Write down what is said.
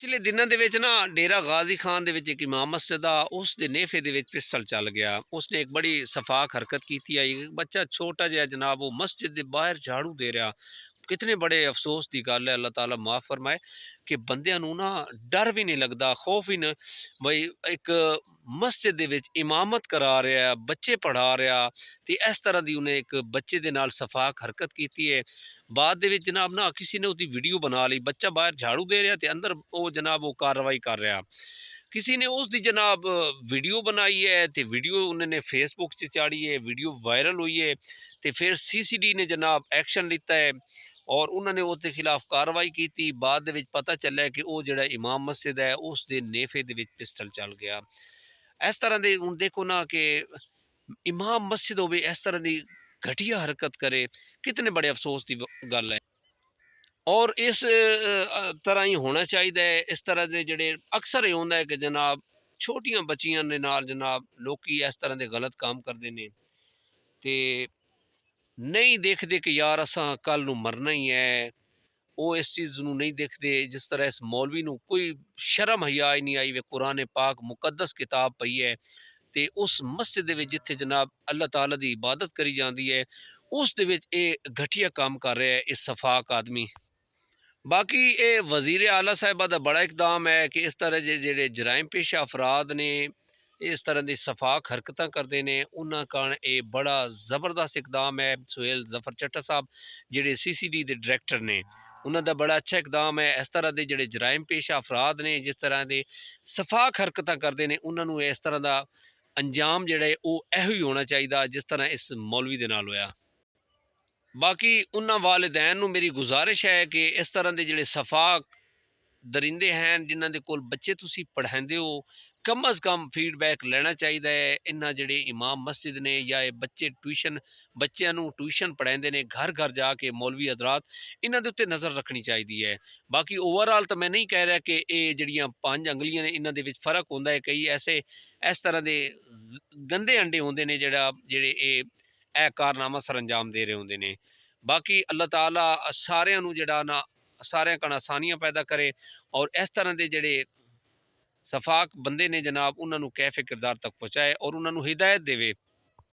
ਪਿਛਲੇ ਦਿਨਾਂ ਦੇ ਵਿੱਚ ਨਾ ਡੇਰਾ ਗਾਜ਼ੀ ਖਾਨ ਦੇ ਵਿੱਚ ਇੱਕ ਇਮਾਮ ਮਸਜਿਦ ਆ ਉਸ ਦੇ ਨੇਫੇ ਦੇ ਵਿੱਚ ਪਿਸਟਲ ਚੱਲ ਗਿਆ। ਉਸਨੇ ਇੱਕ ਬੜੀ ਸਫਾਕ ਹਰਕਤ ਕੀਤੀ ਆ। ਇੱਕ ਬੱਚਾ ਛੋਟਾ ਜਿਹਾ ਜਨਾਬ ਉਹ ਮਸਜਿਦ ਦੇ ਬਾਹਰ ਝਾੜੂ ਦੇ ਰਿਹਾ। ਕਿਤਨੇ ਬੜੇ ਅਫਸੋਸ ਦੀ ਗੱਲ ਹੈ, ਅੱਲਾਹ ਤਾਲਾ ਮਾफ़ फरमाए ਕਿ ਬੰਦਿਆਂ ਨੂੰ ਨਾ ਡਰ ਵੀ ਨਹੀਂ ਲੱਗਦਾ, ਖੌਫ ਹੀ ਨਾ ਬਈ ਇੱਕ ਮਸਜਿਦ ਦੇ ਵਿੱਚ ਇਮਾਮਤ ਕਰਾ ਰਿਹਾ, ਬੱਚੇ ਪੜ੍ਹਾ ਰਿਹਾ ਤੇ ਇਸ ਤਰ੍ਹਾਂ ਦੀ ਉਹਨੇ ਇੱਕ ਬੱਚੇ ਦੇ ਨਾਲ ਸਫਾਕ ਹਰਕਤ ਕੀਤੀ ਹੈ। ਬਾਅਦ ਦੇ ਵਿੱਚ ਜਨਾਬ ਨਾ ਕਿਸੇ ਨੇ ਉਹਦੀ ਵੀਡੀਓ ਬਣਾ ਲਈ, ਬੱਚਾ ਬਾਹਰ ਝਾੜੂ ਦੇ ਰਿਹਾ ਤੇ ਅੰਦਰ ਉਹ ਜਨਾਬ ਉਹ ਕਾਰਵਾਈ ਕਰ ਰਿਹਾ। किसी ने उसकी जनाब वीडियो बनाई है तो वीडियो उन्होंने फेसबुक च चाड़ी है, वीडियो वायरल हुई है तो फिर CCD ने जनाब एक्शन लिता है और उन्होंने उसके खिलाफ कार्रवाई की थी। बाद दे विच पता चला कि वो जिहड़ा इमाम मस्जिद है उस दे नेफे दे विच पिस्टल चल गया। इस तरह दे हुण देखो ना कि इमाम मस्जिद होवे इस तरह दी घटिया हरकत करे, कितने बड़े अफसोस की गल है। और इस तरह ही होना चाहिए। इस तरह के जोड़े अक्सर ये होंगे कि जनाब छोटिया बच्चियां ने नाल जनाब लोग इस तरह के गलत काम करते हैं तो नहीं देखते कि यार असा कल नू मरना ही है। वो इस चीज़ नू नहीं देखते। जिस तरह इस मौलवी नू कोई शर्म हया ही नहीं आई वे कुरान पाक मुकद्दस किताब पई है तो उस मस्जिद दे विच जिथे जनाब अल्लाह ताला की इबादत करी जाती है उस दे विच ये घटिया काम कर रहा है इस सफाक आदमी। बाकी ये वज़ीर आला साहिबा का बड़ा इकदाम है कि इस तरह के जोड़े जराइम पेशा अफराद ने इस तरह की सफाक हरकत करते हैं उन्होंने कारण ये बड़ा ज़बरदस्त इकदाम है। सुहेल जफर चट्टा साहब जोड़े CCD के डायरैक्टर ने उन्होंने बड़ा अच्छा इकदाम है। इस तरह के जोड़े जराइम पेशा अफराद ने जिस तरह के सफाक हरकत करते हैं उन्होंने इस तरह का अंजाम जोड़ा है वो इहो ही होना चाहिए जिस तरह इस मौलवी के नाल होया। बाकी उन्होंने वालिदैन नू मेरी गुजारिश है कि इस तरह के जोड़े सफाक दरिंदे हैं जिन्हों के कोल बच्चे तुसी पढ़ाते हो कम अज़ कम फीडबैक लेना चाहिए है। इन्ह जोड़े इमाम मस्जिद ने या बच्चे ट्यूशन बच्चों ट्यूशन पढ़ाते हैं घर घर जाके मौलवी हजरात इन्हों के उत्ते नज़र रखनी चाहिए है। बाकी ओवरऑल तो मैं नहीं कह रहा कि ये जड़ियाँ 5 अंगलियां ने इन्हों के फर्क होंदा है। कई ऐसे इस तरह के गंदे अंडे होंदे ने जेड़ा जेड़े ये कारनामा सर अंजाम दे रहे होंदे ने। बाकी अल्लाह ताला सारिਆਂ ਨੂੰ ਜਿਹੜਾ ना सारिਆਂ कण आसानियां पैदा करे और इस तरह के जोड़े सफाक बंदे ने जनाब उन्होंने कैफे किरदार तक पहुँचाए और उन्होंने हिदायत देवे